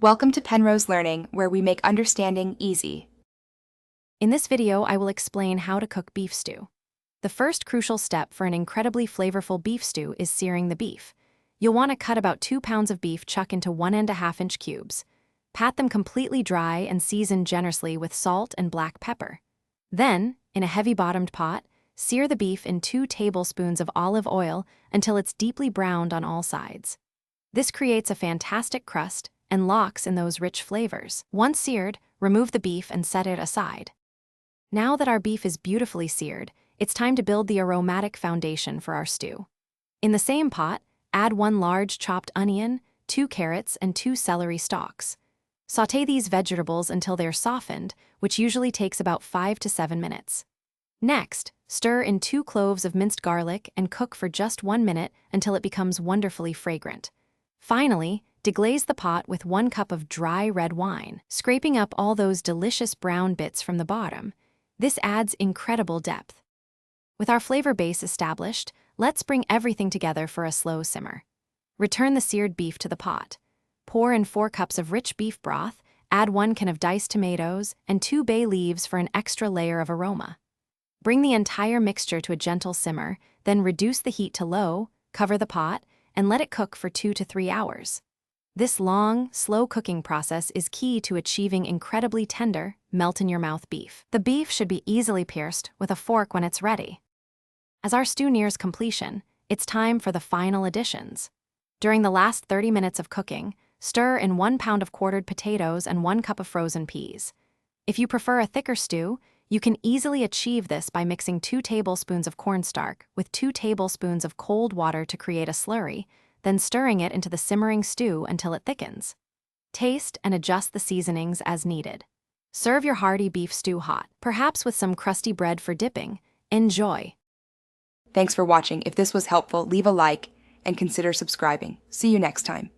Welcome to Penrose Learning, where we make understanding easy. In this video, I will explain how to cook beef stew. The first crucial step for an incredibly flavorful beef stew is searing the beef. You'll want to cut about 2 pounds of beef chuck into 1.5 inch cubes. Pat them completely dry and season generously with salt and black pepper. Then, in a heavy-bottomed pot, sear the beef in 2 tablespoons of olive oil until it's deeply browned on all sides. This creates a fantastic crust and locks in those rich flavors. Once seared, remove the beef and set it aside. Now that our beef is beautifully seared, it's time to build the aromatic foundation for our stew. In the same pot, add 1 large chopped onion, 2 carrots, and 2 celery stalks. Sauté these vegetables until they're softened, which usually takes about 5 to 7 minutes. Next, stir in 2 cloves of minced garlic and cook for just 1 minute until it becomes wonderfully fragrant. Finally, deglaze the pot with 1 cup of dry red wine, scraping up all those delicious brown bits from the bottom. This adds incredible depth. With our flavor base established, let's bring everything together for a slow simmer. Return the seared beef to the pot. Pour in 4 cups of rich beef broth, add 1 can of diced tomatoes, and 2 bay leaves for an extra layer of aroma. Bring the entire mixture to a gentle simmer, then reduce the heat to low, cover the pot, and let it cook for 2 to 3 hours. This long, slow cooking process is key to achieving incredibly tender, melt-in-your-mouth beef. The beef should be easily pierced with a fork when it's ready. As our stew nears completion, it's time for the final additions. During the last 30 minutes of cooking, stir in 1 pound of quartered potatoes and 1 cup of frozen peas. If you prefer a thicker stew, you can easily achieve this by mixing 2 tablespoons of cornstarch with 2 tablespoons of cold water to create a slurry, then stirring it into the simmering stew until it thickens. Taste and adjust the seasonings as needed. Serve your hearty beef stew hot, perhaps with some crusty bread for dipping. Enjoy! Thanks for watching. If this was helpful, leave a like and consider subscribing. See you next time.